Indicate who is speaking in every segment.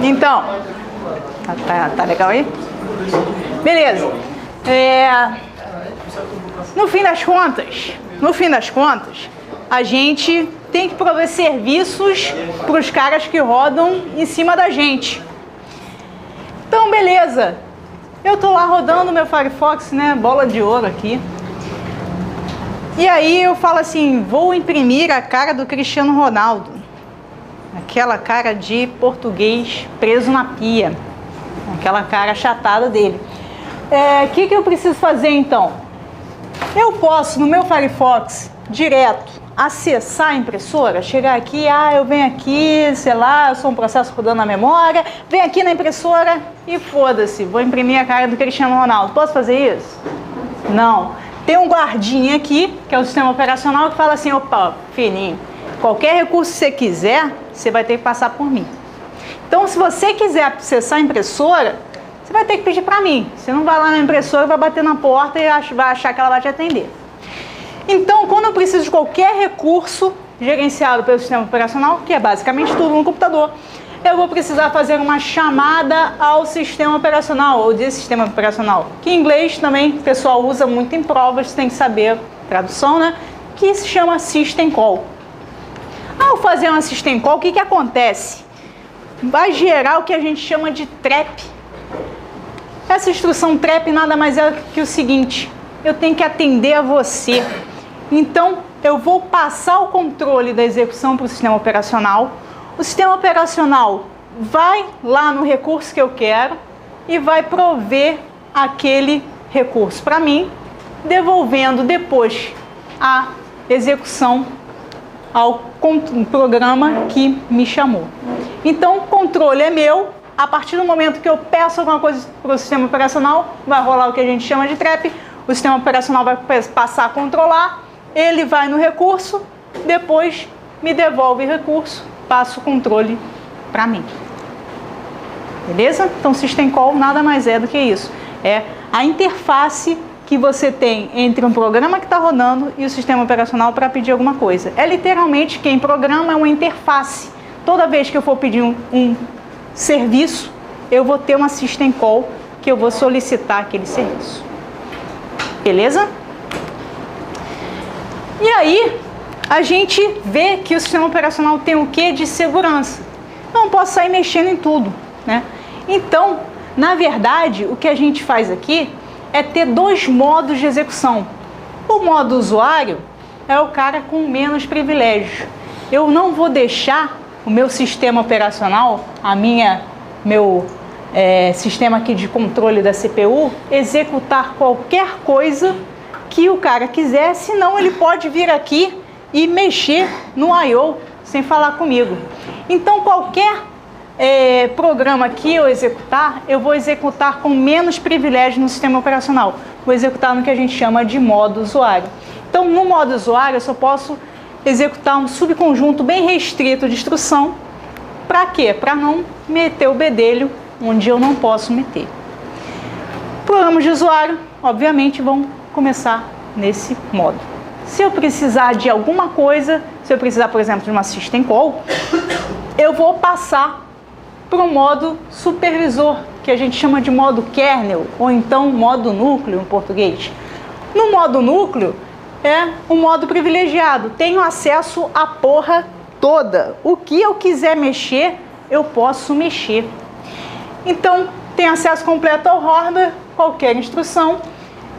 Speaker 1: Então, tá legal aí? Beleza. No fim das contas, a gente tem que prover serviços para os caras que rodam em cima da gente. Então, beleza. Eu tô lá rodando meu Firefox, né? Bola de ouro aqui. E aí eu falo assim, vou imprimir a cara do Cristiano Ronaldo. Aquela cara de português preso na pia. Aquela cara achatada dele. O que eu preciso fazer então? Eu posso, no meu Firefox, direto, acessar a impressora, chegar aqui, eu venho aqui, sei lá, eu sou um processo rodando na memória, venho aqui na impressora e foda-se, vou imprimir a cara do Cristiano Ronaldo. Posso fazer isso? Não. Tem um guardinha aqui, que é o sistema operacional, que fala assim, opa, filhinho, qualquer recurso que você quiser, você vai ter que passar por mim. Então, se você quiser acessar a impressora, você vai ter que pedir para mim. Você não vai lá na impressora, vai bater na porta e vai achar que ela vai te atender. Então, quando eu preciso de qualquer recurso gerenciado pelo sistema operacional, que é basicamente tudo no computador, eu vou precisar fazer uma chamada ao sistema operacional, ou de sistema operacional, que em inglês também o pessoal usa muito em provas, tem que saber tradução, né? Que se chama System Call. Ao fazer uma System Call, o que acontece? Vai gerar o que a gente chama de trap. Essa instrução trap nada mais é que o seguinte, eu tenho que atender a você. Então, eu vou passar o controle da execução para o sistema operacional. O sistema operacional vai lá no recurso que eu quero e vai prover aquele recurso para mim, devolvendo depois a execução ao programa que me chamou. Então, o controle é meu. A partir do momento que eu peço alguma coisa para o sistema operacional, vai rolar o que a gente chama de trap. O sistema operacional vai passar a controlar, ele vai no recurso, depois me devolve o recurso, passa o controle para mim. Beleza? Então, System Call nada mais é do que isso. É a interface que você tem entre um programa que está rodando e o sistema operacional para pedir alguma coisa. É literalmente quem programa é uma interface. Toda vez que eu for pedir um serviço, eu vou ter uma System Call que eu vou solicitar aquele serviço. Beleza? E aí, a gente vê que o sistema operacional tem o quê de segurança? Eu não posso sair mexendo em tudo, né? Então, na verdade, o que a gente faz aqui é ter dois modos de execução. O modo usuário é o cara com menos privilégios. Eu não vou deixar o meu sistema operacional, meu sistema aqui de controle da CPU, executar qualquer coisa que o cara quiser, senão ele pode vir aqui e mexer no I/O sem falar comigo. Então, qualquer programa que eu executar, eu vou executar com menos privilégio no sistema operacional. Vou executar no que a gente chama de modo usuário. Então, no modo usuário, eu só posso executar um subconjunto bem restrito de instrução. Para quê? Para não meter o bedelho onde eu não posso meter. Programas de usuário, obviamente, vão começar nesse modo. Se eu precisar de alguma coisa, se eu precisar, por exemplo, de uma System Call, eu vou passar para o modo supervisor, que a gente chama de modo kernel, ou então modo núcleo em português. No modo núcleo, é um modo privilegiado. Tenho acesso à porra toda. O que eu quiser mexer, eu posso mexer. Então, tem acesso completo ao hardware, qualquer instrução.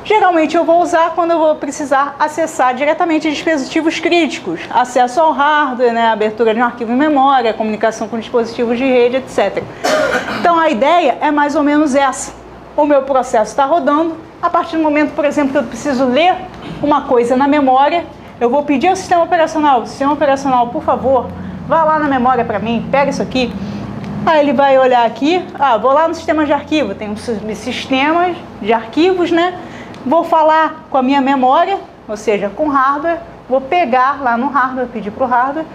Speaker 1: Geralmente eu vou usar quando eu vou precisar acessar diretamente dispositivos críticos. Acesso ao hardware, né, abertura de um arquivo em memória, comunicação com dispositivos de rede, etc. Então, a ideia é mais ou menos essa. O meu processo está rodando. A partir do momento, por exemplo, que eu preciso ler uma coisa na memória, eu vou pedir ao sistema operacional, por favor, vá lá na memória para mim, pega isso aqui. Aí ele vai olhar aqui, vou lá no sistema de arquivo, tem um sistema de arquivos, né? Vou falar com a minha memória, ou seja, com hardware, vou pegar lá no hardware, pedir para o hardware.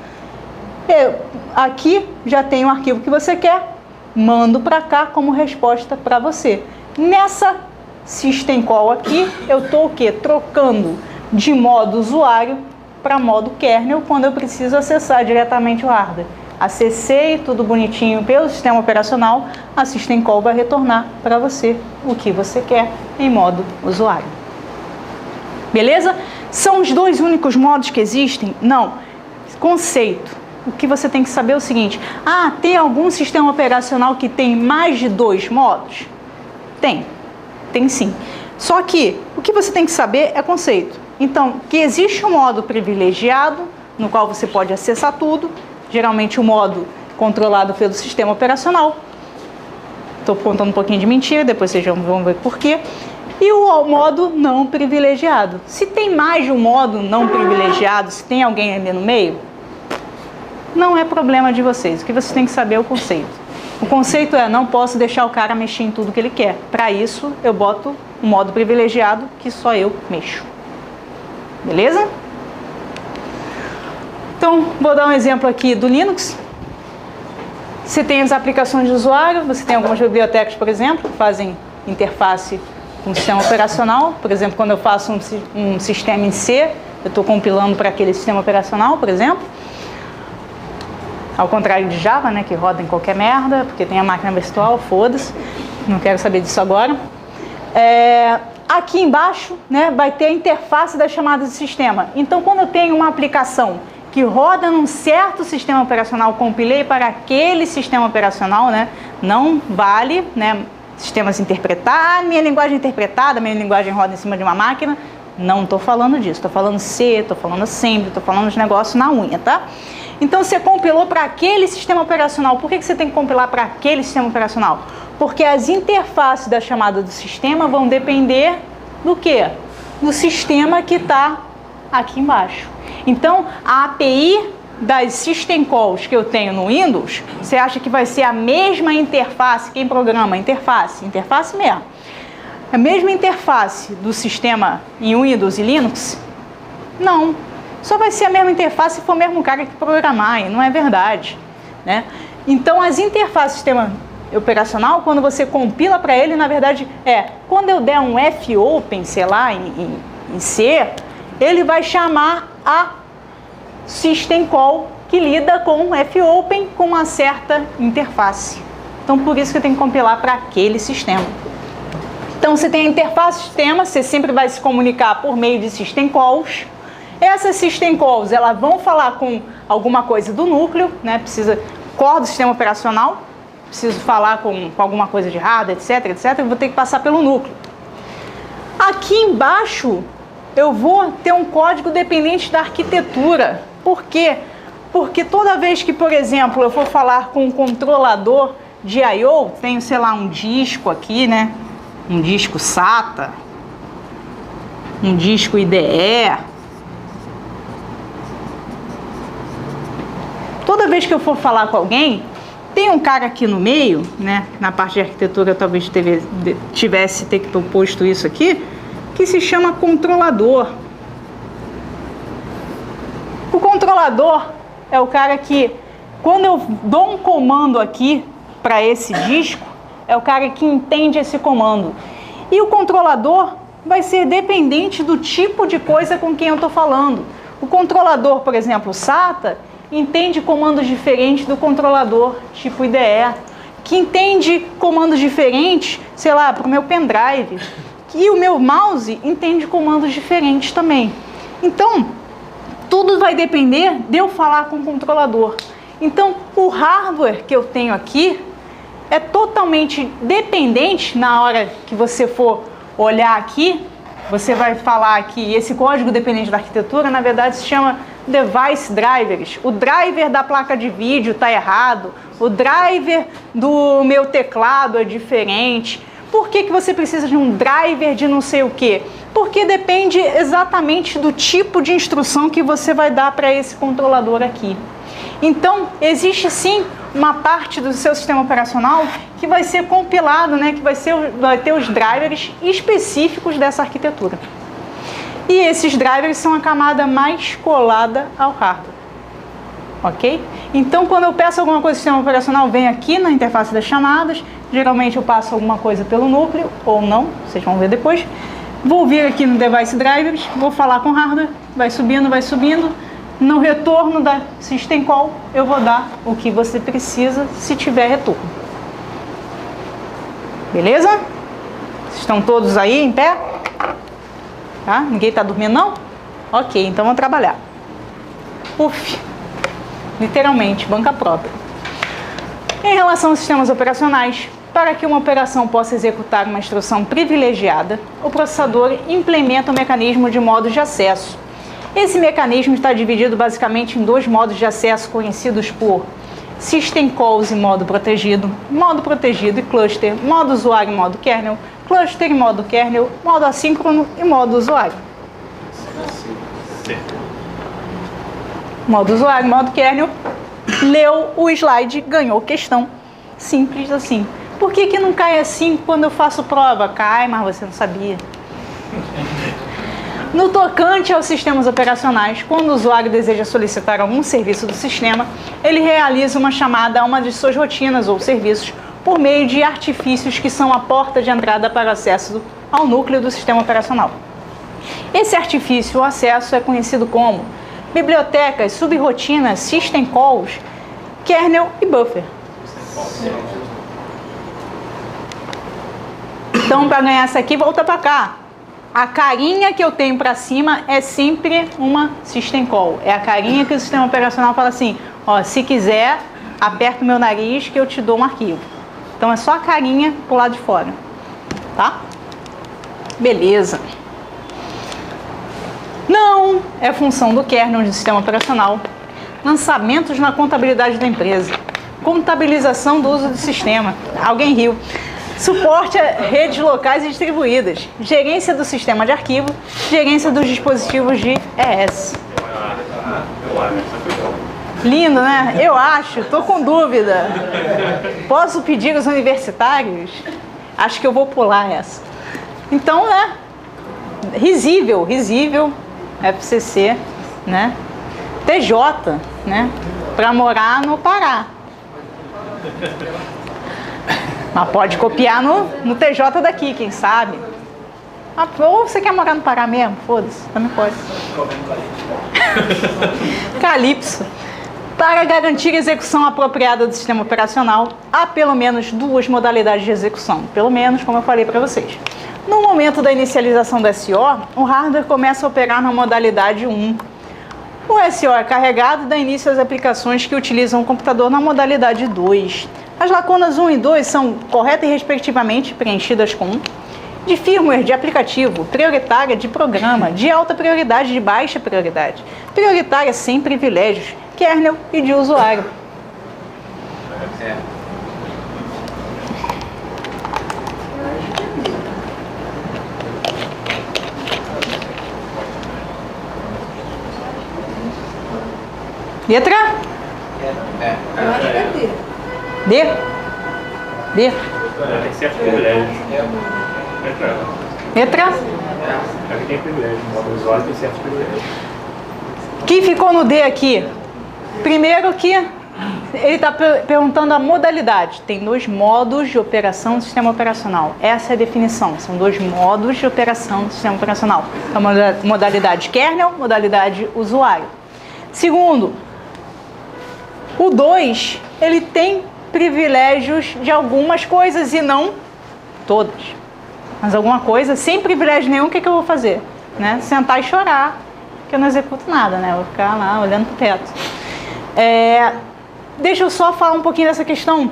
Speaker 1: Aqui já tem o arquivo que você quer, mando para cá como resposta para você. Nessa System Call aqui, eu estou o quê? Trocando de modo usuário para modo kernel, quando eu preciso acessar diretamente o hardware. a CC, tudo bonitinho pelo sistema operacional, a System Call vai retornar para você o que você quer em modo usuário. Beleza? São os dois únicos modos que existem? Não. Conceito. O que você tem que saber é o seguinte: tem algum sistema operacional que tem mais de 2 modos? Tem sim. Só que o que você tem que saber é conceito. Então, que existe um modo privilegiado, no qual você pode acessar tudo, geralmente o modo controlado pelo sistema operacional. Estou contando um pouquinho de mentira, depois vocês vão ver por quê. E o modo não privilegiado. Se tem mais de um modo não privilegiado, se tem alguém ali no meio, não é problema de vocês. O que vocês têm que saber é o conceito. O conceito é: não posso deixar o cara mexer em tudo que ele quer. Para isso, eu boto um modo privilegiado que só eu mexo. Beleza? Então, vou dar um exemplo aqui do Linux. Você tem as aplicações de usuário, você tem algumas bibliotecas, por exemplo, que fazem interface com o sistema operacional. Por exemplo, quando eu faço um sistema em C, eu estou compilando para aquele sistema operacional, por exemplo. Ao contrário de Java, né, que roda em qualquer merda, porque tem a máquina virtual, foda-se, não quero saber disso agora. Aqui embaixo, né, vai ter a interface das chamadas de sistema. Então, quando eu tenho uma aplicação que roda num certo sistema operacional, compilei para aquele sistema operacional, né, não vale, né, sistemas interpretar, minha linguagem interpretada, minha linguagem roda em cima de uma máquina. Não estou falando disso, estou falando C, estou falando assembly, estou falando de negócio na unha, tá? Então, você compilou para aquele sistema operacional. Por que você tem que compilar para aquele sistema operacional? Porque as interfaces da chamada do sistema vão depender do quê? Do sistema que está aqui embaixo. Então, a API das System Calls que eu tenho no Windows, você acha que vai ser a mesma interface? Quem programa? Interface mesmo. A mesma interface do sistema em Windows e Linux? Não. Só vai ser a mesma interface se for o mesmo cara que programar, e não é verdade, né? Então, as interfaces do sistema operacional, quando você compila para ele, na verdade, quando eu der um fopen, sei lá, em C, ele vai chamar a System Call que lida com fopen com uma certa interface. Então, por isso que eu tenho que compilar para aquele sistema. Então, você tem a interface do sistema, você sempre vai se comunicar por meio de System Calls. Essas System Calls, elas vão falar com alguma coisa do núcleo, né? Precisa core do sistema operacional, preciso falar com alguma coisa de hardware, etc, eu vou ter que passar pelo núcleo. Aqui embaixo, eu vou ter um código dependente da arquitetura. Por quê? Porque toda vez que, por exemplo, eu for falar com um controlador de I/O, tenho, sei lá, um disco aqui, né? Um disco SATA, um disco IDE. Toda vez que eu for falar com alguém, tem um cara aqui no meio, né? Na parte de arquitetura, talvez tivesse ter que proposto isso aqui, que se chama controlador. O controlador é o cara que, quando eu dou um comando aqui para esse disco, é o cara que entende esse comando. E o controlador vai ser dependente do tipo de coisa com quem eu estou falando. O controlador, por exemplo, SATA, entende comandos diferentes do controlador tipo IDE, que entende comandos diferentes, sei lá, para o meu pendrive. E o meu mouse entende comandos diferentes também. Então, tudo vai depender de eu falar com o controlador. Então, o hardware que eu tenho aqui é totalmente dependente. Na hora que você for olhar aqui, você vai falar que esse código dependente da arquitetura, na verdade, se chama device drivers. O driver da placa de vídeo está errado, o driver do meu teclado é diferente. Por que você precisa de um driver de não sei o quê? Porque depende exatamente do tipo de instrução que você vai dar para esse controlador aqui. Então, existe sim uma parte do seu sistema operacional que vai ser compilado, né, que vai ter os drivers específicos dessa arquitetura. E esses drivers são a camada mais colada ao hardware. Ok? Então, quando eu peço alguma coisa do sistema operacional, vem aqui na interface das chamadas. Geralmente eu passo alguma coisa pelo núcleo, ou não, vocês vão ver depois. Vou vir aqui no Device Drivers, vou falar com o hardware, vai subindo, No retorno da System Call, eu vou dar o que você precisa se tiver retorno. Beleza? Estão todos aí em pé? Tá? Ninguém está dormindo, não? Ok, então vamos trabalhar. Uf, literalmente, banca própria. Em relação aos sistemas operacionais, para que uma operação possa executar uma instrução privilegiada, o processador implementa um mecanismo de modos de acesso. Esse mecanismo está dividido basicamente em dois modos de acesso conhecidos por System Calls e modo protegido e cluster, modo usuário e modo kernel, cluster e modo kernel, modo assíncrono e modo usuário. Modo usuário, modo kernel, leu o slide, ganhou questão. Simples assim. Por que não cai assim quando eu faço prova? Cai, mas você não sabia. No tocante aos sistemas operacionais, quando o usuário deseja solicitar algum serviço do sistema, ele realiza uma chamada a uma de suas rotinas ou serviços por meio de artifícios que são a porta de entrada para o acesso ao núcleo do sistema operacional. Esse artifício ou acesso é conhecido como bibliotecas, subrotinas, system calls, kernel e buffer. Então, para ganhar essa aqui, volta para cá. A carinha que eu tenho para cima é sempre uma system call. É a carinha que o sistema operacional fala assim, ó, se quiser, aperta o meu nariz que eu te dou um arquivo. Então, é só a carinha pro lado de fora. Tá? Beleza. Não é função do kernel do sistema operacional. Lançamentos na contabilidade da empresa. Contabilização do uso do sistema. Alguém riu. Suporte a redes locais e distribuídas. Gerência do sistema de arquivo. Gerência dos dispositivos de ES. Lindo, né? Eu acho. Tô com dúvida. Posso pedir aos universitários? Acho que eu vou pular essa. Então, né? Risível. FCC, né? TJ, né? Para morar no Pará. Mas pode copiar no TJ daqui, quem sabe? Ah, ou você quer morar no Pará mesmo? Foda-se, também pode. Calypso. Para garantir a execução apropriada do sistema operacional, há pelo menos duas modalidades de execução. Pelo menos, como eu falei para vocês. No momento da inicialização do SO, o hardware começa a operar na modalidade 1. O SO é carregado e dá início às aplicações que utilizam o computador na modalidade 2. As lacunas 1 e 2 são correta e respectivamente preenchidas com de firmware, de aplicativo, prioritária, de programa, de alta prioridade, de baixa prioridade, prioritária sem privilégios, kernel e de usuário. Letra?
Speaker 2: Eu acho que é D.
Speaker 1: D? D?
Speaker 3: Tem certo privilégio.
Speaker 1: Letra?
Speaker 3: Aqui tem privilégio. O modo usuário tem certos privilégios.
Speaker 1: Quem ficou no D aqui? Primeiro que ele está perguntando a modalidade. Tem dois modos de operação do sistema operacional. Essa é a definição. São dois modos de operação do sistema operacional. A modalidade kernel, modalidade usuário. Segundo, o 2, ele tem privilégios de algumas coisas e não todas. Mas alguma coisa, sem privilégio nenhum, o que eu vou fazer? Né? Sentar e chorar, que eu não executo nada, né? Eu vou ficar lá olhando pro teto. Deixa eu só falar um pouquinho dessa questão.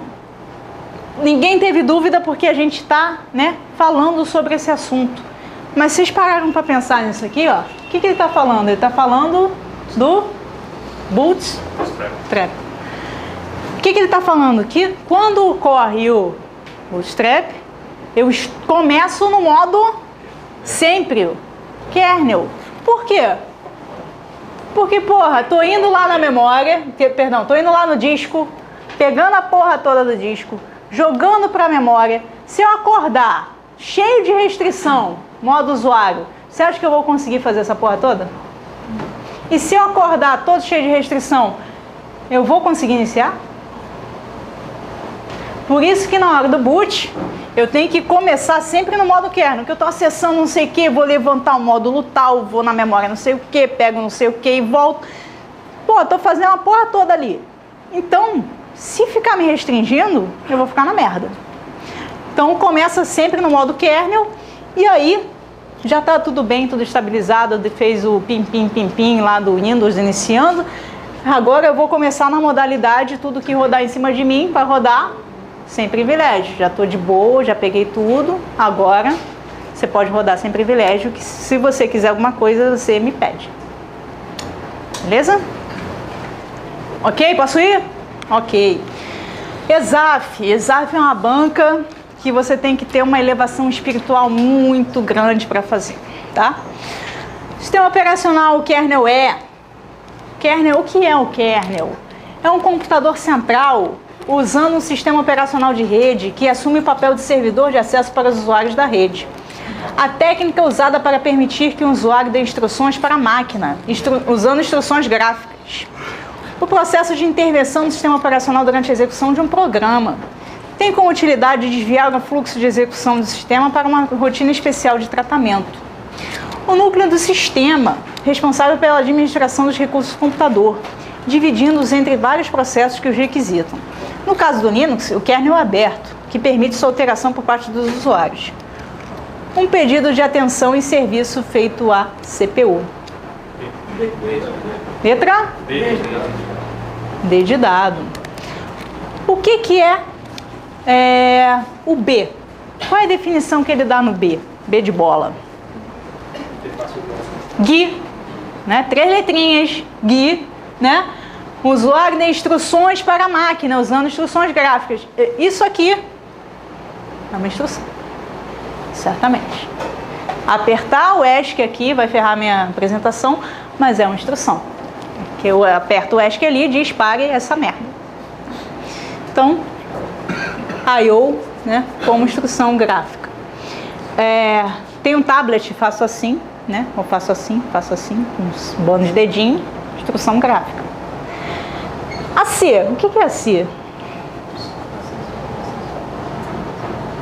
Speaker 1: Ninguém teve dúvida porque a gente está, né, falando sobre esse assunto. Mas vocês pararam para pensar nisso aqui, ó? O que ele está falando? Ele está falando do bootstrap. O que ele está falando? Que quando ocorre o bootstrap, eu começo no modo sempre kernel. Por quê? Porque, porra, tô indo lá na memória, tô indo lá no disco, pegando a porra toda do disco, jogando pra memória. Se eu acordar cheio de restrição, modo usuário, você acha que eu vou conseguir fazer essa porra toda? E se eu acordar todo cheio de restrição, eu vou conseguir iniciar? Por isso que na hora do boot, eu tenho que começar sempre no modo kernel, que eu estou acessando não sei o que, vou levantar o módulo tal, vou na memória não sei o que, pego não sei o que e volto. Pô, tô fazendo uma porra toda ali. Então, se ficar me restringindo, eu vou ficar na merda. Então, começa sempre no modo kernel, e aí já tá tudo bem, tudo estabilizado, fez o pim lá do Windows iniciando. Agora eu vou começar na modalidade, tudo que rodar em cima de mim, vai rodar sem privilégio. Já tô de boa, já peguei tudo, agora você pode rodar sem privilégio, que se você quiser alguma coisa, você me pede. Beleza? Ok? Posso ir? Ok. ESAF é uma banca que você tem que ter uma elevação espiritual muito grande para fazer, tá? Sistema operacional, o kernel o que é o kernel? É um computador central usando um sistema operacional de rede que assume o papel de servidor de acesso para os usuários da rede. A técnica é usada para permitir que o usuário dê instruções para a máquina, usando instruções gráficas. O processo de intervenção do sistema operacional durante a execução de um programa tem como utilidade desviar o fluxo de execução do sistema para uma rotina especial de tratamento. O núcleo do sistema, responsável pela administração dos recursos do computador, dividindo-os entre vários processos que os requisitam. No caso do Linux, o kernel é aberto, que permite sua alteração por parte dos usuários. Um pedido de atenção e serviço feito à CPU. Letra? D de dado. O que é o B? Qual é a definição que ele dá no B? B de bola. GUI, né? 3 letrinhas, GUI, né? Usuário de instruções para a máquina, usando instruções gráficas. Isso aqui é uma instrução, certamente. Apertar o ESC aqui vai ferrar minha apresentação, mas é uma instrução. Que eu aperto o ESC ali e diz pare essa merda. Então, I/O, né, como instrução gráfica. Tem um tablet, faço assim, né? Ou faço assim, com uns bônus de dedinho, instrução gráfica. A C, o que é a C?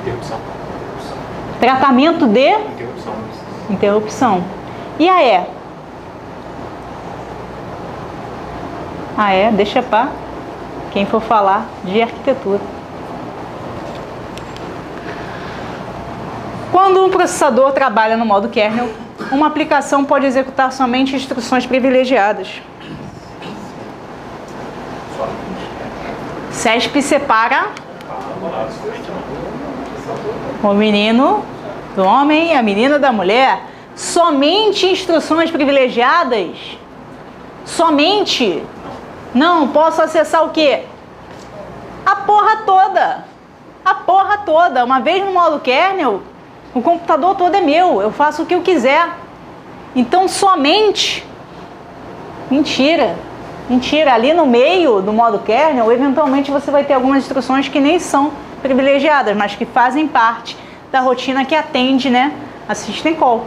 Speaker 3: Interrupção.
Speaker 1: Tratamento de
Speaker 3: Interrupção.
Speaker 1: interrupção. E a E? A E, deixa para quem for falar de arquitetura. Quando um processador trabalha no modo kernel, uma aplicação pode executar somente instruções privilegiadas. CESP separa o menino do homem e a menina da mulher. Somente instruções privilegiadas? Somente? Não, posso acessar o quê? A porra toda. A porra toda. Uma vez no modo kernel, o computador todo é meu. Eu faço o que eu quiser. Então, somente... Mentira. Mentira. Ali no meio do modo kernel, eventualmente você vai ter algumas instruções que nem são privilegiadas, mas que fazem parte da rotina que atende, né, a System Call.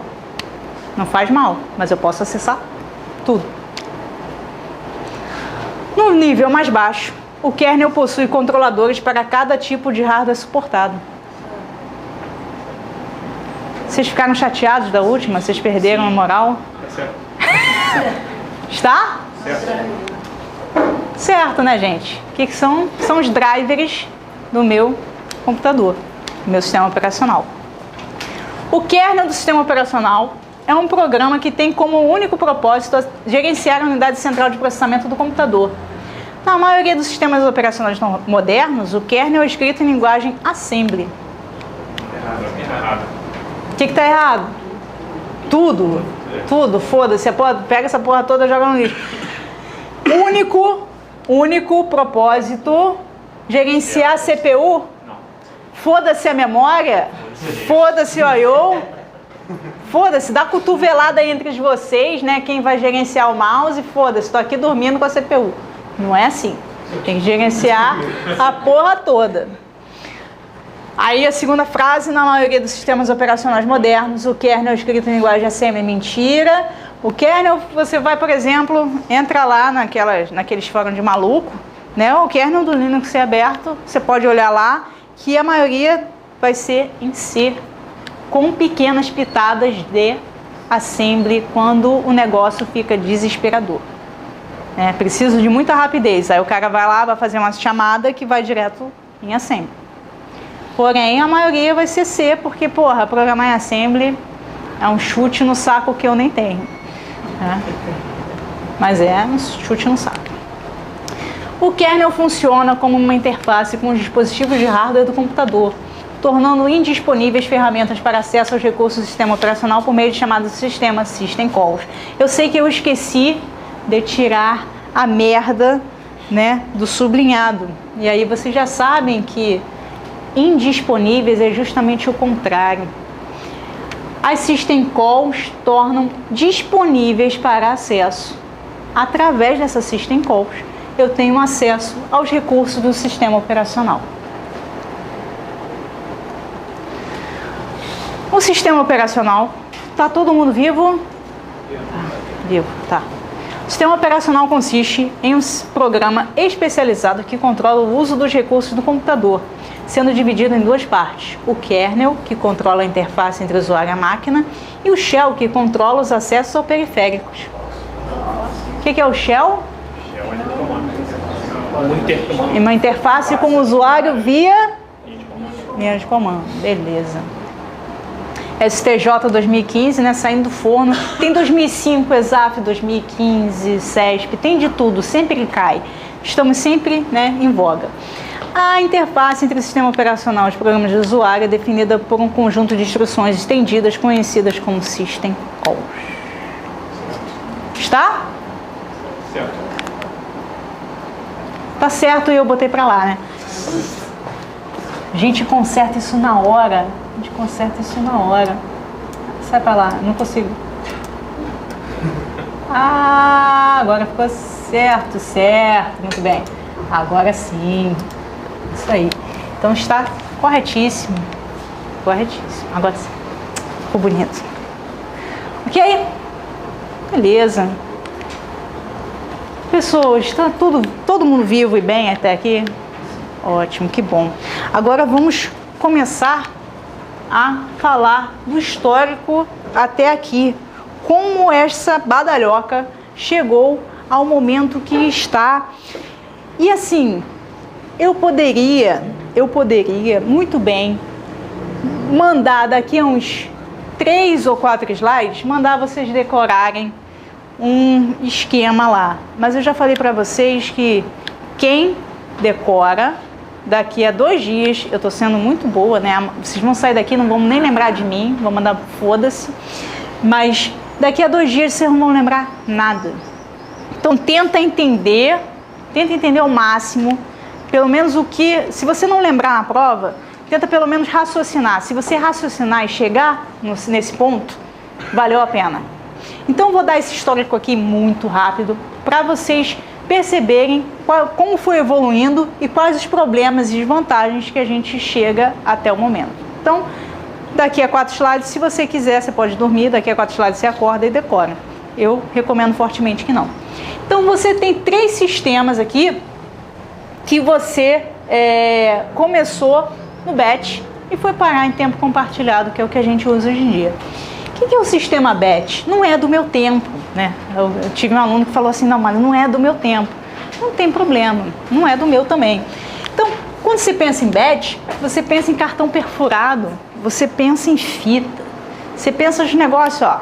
Speaker 1: Não faz mal, mas eu posso acessar tudo. No nível mais baixo, o kernel possui controladores para cada tipo de hardware suportado. Vocês ficaram chateados da última? Vocês perderam a moral?
Speaker 3: Certo.
Speaker 1: Está?
Speaker 3: Certo.
Speaker 1: Certo, né, gente? O que são? São os drivers do meu computador, do meu sistema operacional. O kernel do sistema operacional é um programa que tem como único propósito gerenciar a unidade central de processamento do computador. Na maioria dos sistemas operacionais modernos, o kernel é escrito em linguagem assembly.
Speaker 3: Errado.
Speaker 1: O que está errado? Tudo. Tudo, foda-se. Pega essa porra toda e joga no lixo. Único propósito, gerenciar a CPU? Foda-se a memória? Foda-se o I/O? Foda-se, dá cotovelada aí entre vocês, né? Quem vai gerenciar o mouse? Foda-se, tô aqui dormindo com a CPU. Não é assim. Tem que gerenciar a porra toda. Aí a segunda frase, na maioria dos sistemas operacionais modernos, o kernel é escrito em linguagem assembly. Mentira. O kernel, você vai, por exemplo, entra lá naqueles fóruns de maluco, né? O kernel do Linux é aberto, você pode olhar lá, que a maioria vai ser em C, com pequenas pitadas de assembly, quando o negócio fica desesperador. Preciso de muita rapidez. Aí o cara vai lá, vai fazer uma chamada que vai direto em Assembly. Porém, a maioria vai ser C, porque, porra, programar em Assembly é um chute no saco que eu nem tenho. Mas é um chute no saco. O kernel funciona como uma interface com os dispositivos de hardware do computador, tornando indisponíveis ferramentas para acesso aos recursos do sistema operacional por meio de chamadas do sistema System Calls. Eu sei que eu esqueci de tirar a merda, né, do sublinhado. E aí vocês já sabem que indisponíveis é justamente o contrário. As System Calls tornam disponíveis para acesso. Através dessas System Calls, eu tenho acesso aos recursos do sistema operacional. O sistema operacional, tá todo mundo vivo? Vivo, tá. O sistema operacional consiste em um programa especializado que controla o uso dos recursos do computador, sendo dividido em duas partes: o kernel, que controla a interface entre o usuário e a máquina, e o shell, que controla os acessos aos periféricos. O que é o shell? É uma interface com o usuário via linha de comando. Beleza. STJ 2015, né, saindo do forno. Tem 2005, ESAF 2015, CESP, tem de tudo, sempre cai. Estamos sempre, né, em voga. A interface entre o sistema operacional e os programas de usuário é definida por um conjunto de instruções estendidas conhecidas como System Calls. Está?
Speaker 3: Certo.
Speaker 1: Tá certo, e eu botei pra lá, né? A gente conserta isso na hora. Sai pra lá, não consigo. Agora ficou certo. Muito bem. Agora sim. Isso aí. Então está corretíssimo. Agora sim. Ficou bonito. Ok? Beleza. Pessoas, está todo mundo vivo e bem até aqui? Ótimo, que bom. Agora vamos começar a falar do histórico até aqui. Como essa badalhoca chegou ao momento que está. E assim, eu poderia muito bem mandar daqui a uns 3 ou 4 slides, mandar vocês decorarem um esquema lá. Mas eu já falei para vocês que quem decora, daqui a 2 dias, eu tô sendo muito boa, né? Vocês vão sair daqui, não vão nem lembrar de mim, vão mandar foda-se. Mas daqui a 2 dias vocês não vão lembrar nada. Então tenta entender ao máximo, pelo menos o que, se você não lembrar na prova, tenta pelo menos raciocinar. Se você raciocinar e chegar nesse ponto, valeu a pena. Então vou dar esse histórico aqui muito rápido para vocês perceberem como foi evoluindo e quais os problemas e desvantagens que a gente chega até o momento. Então, daqui a 4 slides, se você quiser, você pode dormir, daqui a 4 slides você acorda e decora. Eu recomendo fortemente que não. Então, você tem 3 sistemas aqui que você começou no BET e foi parar em tempo compartilhado, que é o que a gente usa hoje em dia. O que é o sistema BET? Não é do meu tempo, né? Eu tive um aluno que falou assim, não, mas não é do meu tempo. Não tem problema, não é do meu também. Então, quando você pensa em BET, você pensa em cartão perfurado, você pensa em fita, você pensa nos negócios, ó.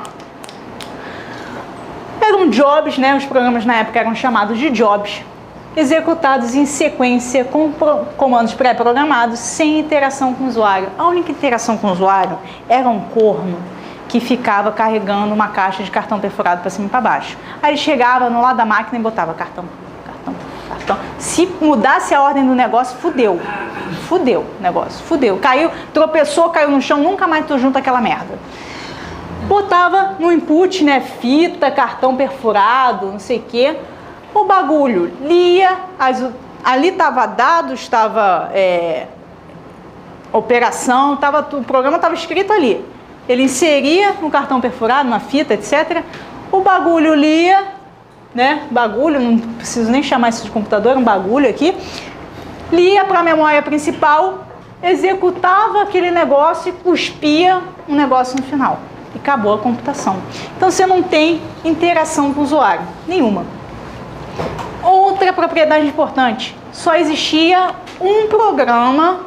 Speaker 1: Eram jobs, né? Os programas na época eram chamados de jobs, executados em sequência com comandos pré-programados, sem interação com o usuário. A única interação com o usuário era um corno que ficava carregando uma caixa de cartão perfurado para cima e para baixo. Aí ele chegava no lado da máquina e botava cartão. Se mudasse a ordem do negócio, fudeu o negócio, caiu, tropeçou, caiu no chão, nunca mais tu junta aquela merda. Botava no input, né, fita, cartão perfurado, não sei o quê, o bagulho lia, ali estava dados, estava operação, o programa estava escrito ali. Ele inseria no cartão perfurado, na fita, etc. O bagulho lia, né? Bagulho, não preciso nem chamar isso de computador, um bagulho aqui. Lia para a memória principal, executava aquele negócio e cuspia um negócio no final. E acabou a computação. Então você não tem interação com o usuário, nenhuma. propriedade importante, só existia um programa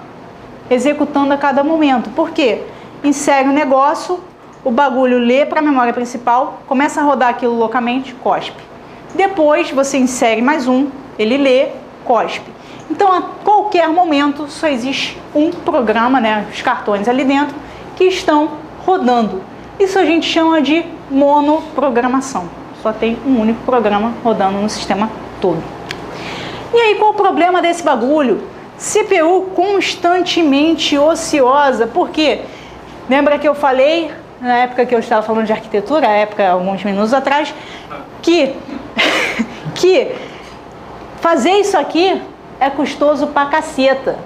Speaker 1: executando a cada momento. Por quê? Insere o negócio, o bagulho lê para a memória principal, começa a rodar aquilo loucamente, cospe. Depois você insere mais um, ele lê, cospe. Então, a qualquer momento, só existe um programa, né, os cartões ali dentro, que estão rodando. Isso a gente chama de monoprogramação. Só tem um único programa rodando no sistema todo. E aí, qual o problema desse bagulho? CPU constantemente ociosa. Por quê? Lembra que eu falei, na época que eu estava falando de arquitetura, alguns minutos atrás, que fazer isso aqui é custoso pra caceta.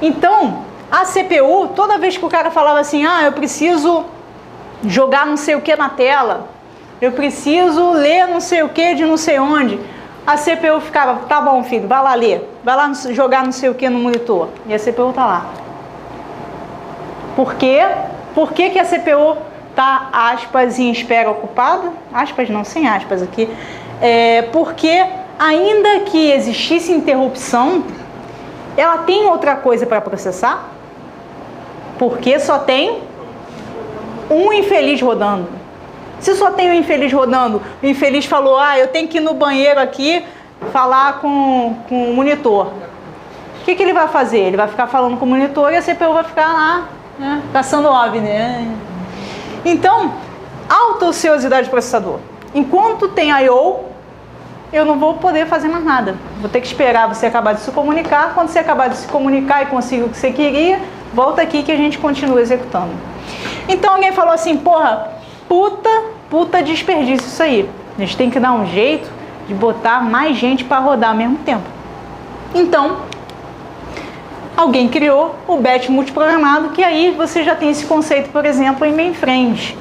Speaker 1: Então, a CPU, toda vez que o cara falava assim, eu preciso jogar não sei o que na tela, eu preciso ler não sei o que de não sei onde, a CPU ficava, tá bom filho, vai lá ler, vai lá jogar não sei o que no monitor, e a CPU tá lá. Por quê? Por que a CPU tá, aspas, em espera ocupada? Aspas não, sem aspas aqui. Porque ainda que existisse interrupção, ela tem outra coisa para processar, porque só tem um infeliz rodando. Se só tem um infeliz rodando, o infeliz falou, eu tenho que ir no banheiro aqui falar com o monitor. O que ele vai fazer? Ele vai ficar falando com o monitor e a CPU vai ficar lá, né, caçando OVNI. Então, alta ociosidade do processador. Enquanto tem I/O, eu não vou poder fazer mais nada. Vou ter que esperar você acabar de se comunicar. Quando você acabar de se comunicar e conseguir o que você queria, volta aqui que a gente continua executando. Então alguém falou assim, porra, puta desperdício isso aí. A gente tem que dar um jeito de botar mais gente para rodar ao mesmo tempo. Então, alguém criou o batch multiprogramado, que aí você já tem esse conceito, por exemplo, em mainframes.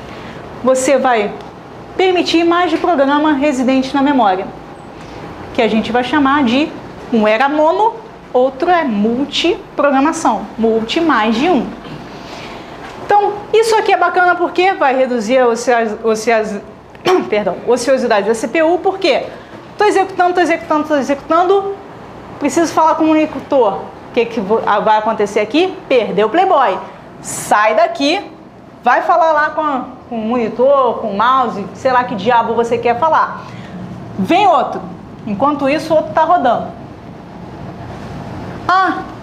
Speaker 1: Você vai permitir mais de programa residente na memória, que a gente vai chamar de, um era mono, outro é multiprogramação, multi mais de um. Então, isso aqui é bacana porque vai reduzir a ociosidade da CPU, porque estou executando, preciso falar com o monitor. O que vai acontecer aqui? Perdeu o Playboy. Sai daqui, vai falar lá com o monitor, com o mouse, sei lá que diabo você quer falar. Vem outro. Enquanto isso, o outro está rodando.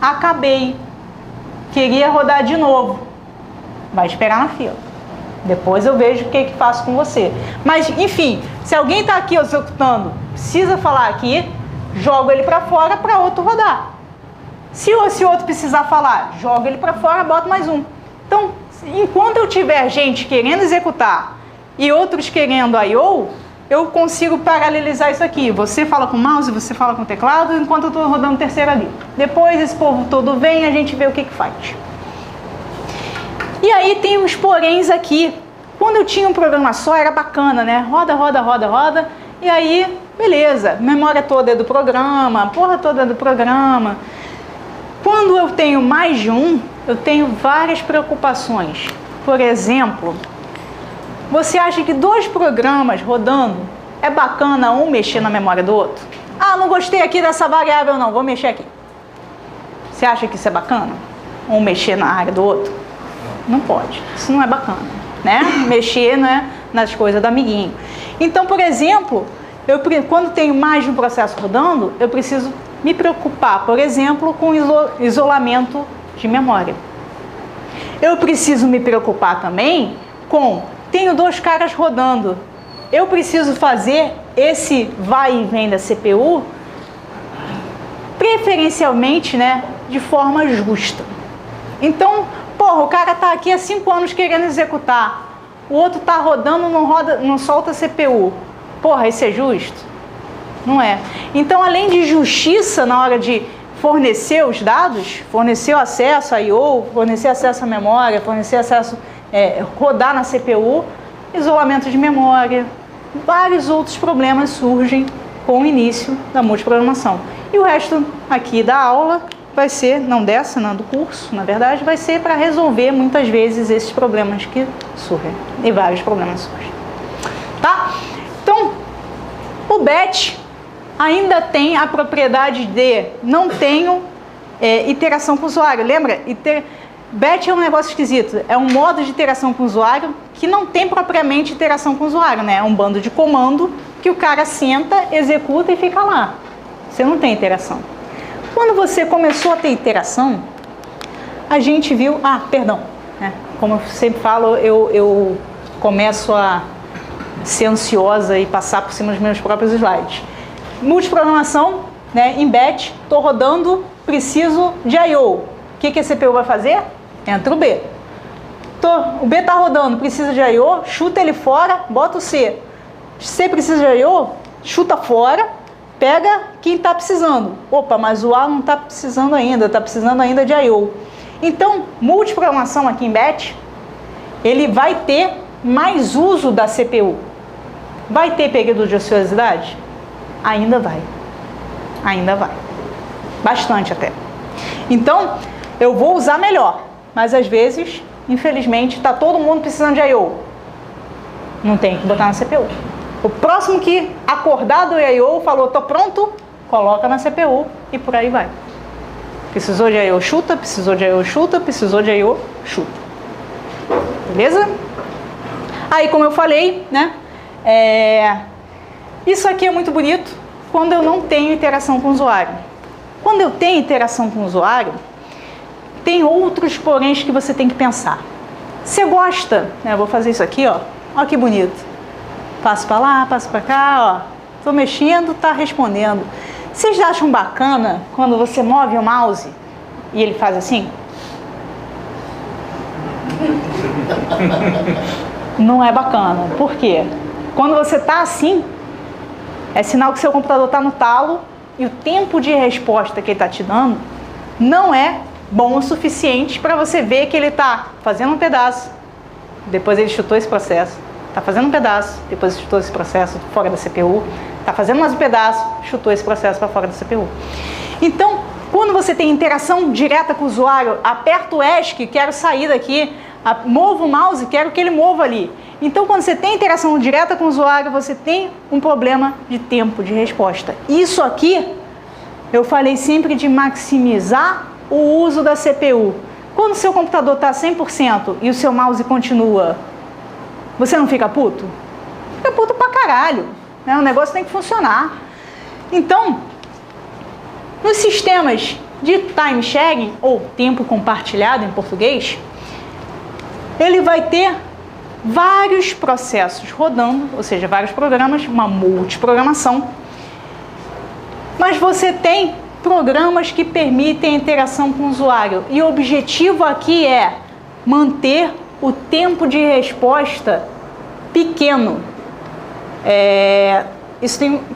Speaker 1: Acabei. Queria rodar de novo. Vai esperar na fila. Depois eu vejo o que faço com você. Mas, enfim, se alguém está aqui executando, precisa falar aqui, jogo ele para fora para outro rodar. Se outro precisar falar, joga ele para fora, bota mais um. Então, enquanto eu tiver gente querendo executar e outros querendo I/O, eu consigo paralelizar isso aqui. Você fala com o mouse, você fala com o teclado, enquanto eu estou rodando o terceiro ali. Depois esse povo todo vem, a gente vê o que faz. E aí tem os poréns aqui. Quando eu tinha um programa só, era bacana, né? Roda. E aí, beleza. Memória toda é do programa, porra toda é do programa. Quando eu tenho mais de um, eu tenho várias preocupações. Por exemplo, você acha que 2 programas rodando é bacana um mexer na memória do outro? Não gostei aqui dessa variável não, vou mexer aqui. Você acha que isso é bacana? Um mexer na área do outro? Não pode, isso não é bacana, né? Mexer, né, nas coisas do amiguinho. Então, por exemplo, quando tenho mais de um processo rodando, eu preciso me preocupar, por exemplo, com isolamento de memória. Eu preciso me preocupar também com, tenho 2 caras rodando, eu preciso fazer esse vai e vem da CPU, preferencialmente, né, de forma justa. Então, o cara tá aqui há 5 anos querendo executar, o outro tá rodando, não solta a CPU. Isso é justo? Não é. Então, além de justiça na hora de fornecer os dados, fornecer o acesso a I/O, fornecer acesso à memória, fornecer acesso, rodar na CPU, isolamento de memória, vários outros problemas surgem com o início da multiprogramação. E o resto aqui da aula vai ser, não do curso, na verdade, vai ser para resolver muitas vezes esses problemas que surgem. E vários problemas surgem. Tá? Então, o batch ainda tem a propriedade de não tenho interação com o usuário. Lembra? Batch é um negócio esquisito. É um modo de interação com o usuário que não tem propriamente interação com o usuário, né? É um bando de comando que o cara senta, executa e fica lá. Você não tem interação. Quando você começou a ter interação, a gente viu... como eu sempre falo, eu começo a ser ansiosa e passar por cima dos meus próprios slides. Multiprogramação, né? Em batch, estou rodando, preciso de I/O. O que a CPU vai fazer? Entra o B. O B está rodando, precisa de I/O, chuta ele fora, bota o C. C precisa de I/O, chuta fora, pega quem está precisando. Opa, mas o A não está precisando ainda, está precisando ainda de I/O. Então, multiprogramação aqui em batch, ele vai ter mais uso da CPU. Vai ter período de ociosidade? Ainda vai. Ainda vai. Bastante até. Então, eu vou usar melhor. Mas às vezes, infelizmente, está todo mundo precisando de I/O. Não tem que botar na CPU. O próximo que acordar do I/O falou, estou pronto, coloca na CPU e por aí vai. Precisou de I/O, chuta, precisou de I/O, chuta, precisou de I/O, chuta. Beleza? Aí, como eu falei, né? Isso aqui é muito bonito quando eu não tenho interação com o usuário. Quando eu tenho interação com o usuário, tem outros poréns que você tem que pensar. Você gosta, né? Eu vou fazer isso aqui, ó. Olha que bonito. Passo para lá, passo para cá, ó. Tô mexendo, tá respondendo. Vocês acham bacana quando você move o mouse e ele faz assim? Não é bacana. Por quê? Quando você tá assim, é sinal que seu computador tá no talo e o tempo de resposta que ele tá te dando não é bom o suficiente para você ver que ele tá fazendo um pedaço, depois ele chutou esse processo, tá fazendo um pedaço, depois ele chutou esse processo fora da CPU, tá fazendo mais um pedaço, chutou esse processo para fora da CPU. Então, quando você tem interação direta com o usuário, aperto o ESC, quero sair daqui, movo o mouse, quero que ele mova ali. Então, quando você tem interação direta com o usuário, você tem um problema de tempo de resposta. Isso aqui, eu falei sempre de maximizar o uso da CPU. Quando o seu computador está 100% e o seu mouse continua, você não fica puto? Fica puto pra caralho, né? O negócio tem que funcionar. Então, nos sistemas de time sharing, ou tempo compartilhado em português, ele vai ter vários processos rodando, ou seja, vários programas, uma multiprogramação. Mas você tem programas que permitem a interação com o usuário. E o objetivo aqui é manter o tempo de resposta pequeno.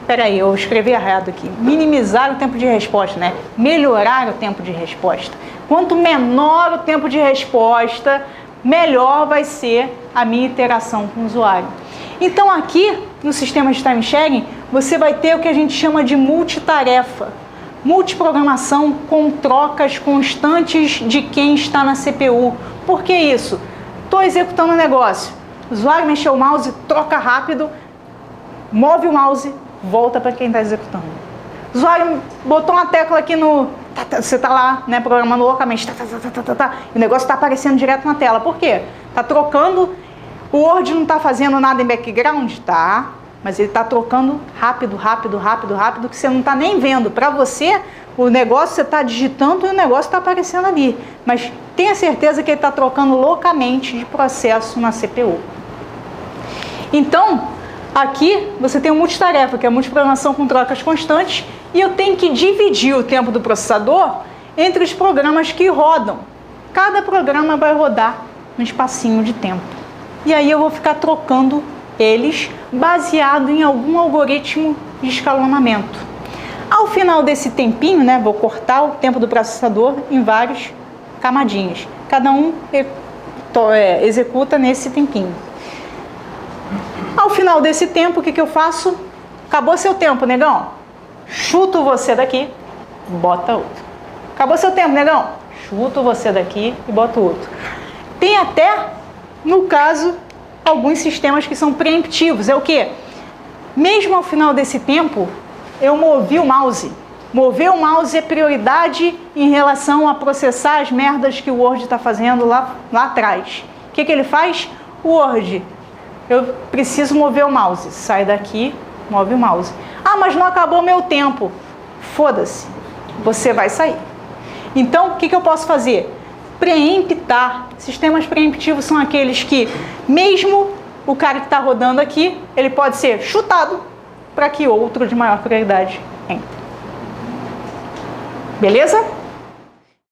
Speaker 1: Peraí, eu escrevi errado aqui. Minimizar o tempo de resposta, né? Melhorar o tempo de resposta. Quanto menor o tempo de resposta, melhor vai ser a minha interação com o usuário. Então aqui, no sistema de time sharing, você vai ter o que a gente chama de multitarefa. Multiprogramação com trocas constantes de quem está na CPU. Por que isso? Estou executando um negócio. O usuário mexeu o mouse, troca rápido, move o mouse, volta para quem está executando. O usuário botou uma tecla aqui no... Você está lá, né, programando loucamente, e o negócio está aparecendo direto na tela. Por quê? Está trocando, o Word não está fazendo nada em background? Tá, mas ele está trocando rápido, que você não está nem vendo. Para você, o negócio você está digitando e o negócio está aparecendo ali. Mas tenha certeza que ele está trocando loucamente de processo na CPU. Então, aqui você tem um multitarefa, que é a multiprogramação com trocas constantes, e eu tenho que dividir o tempo do processador entre os programas que rodam. Cada programa vai rodar um espacinho de tempo. E aí eu vou ficar trocando eles baseado em algum algoritmo de escalonamento. Ao final desse tempinho, né, vou cortar o tempo do processador em várias camadinhas. Cada um executa nesse tempinho. Ao final desse tempo, o que eu faço? Acabou seu tempo, negão. Chuto você daqui, bota outro. Acabou seu tempo, negão. Chuto você daqui e boto outro. Tem até, no caso, alguns sistemas que são preemptivos. É o quê? Mesmo ao final desse tempo, eu movi o mouse. Mover o mouse é prioridade em relação a processar as merdas que o Word está fazendo lá atrás. O que ele faz? O Word, eu preciso mover o mouse. Sai daqui, move o mouse. Ah, mas não acabou meu tempo. Foda-se, você vai sair. Então, o que eu posso fazer? Preemptar. Sistemas preemptivos são aqueles que, mesmo o cara que está rodando aqui, ele pode ser chutado para que outro de maior prioridade entre. Beleza?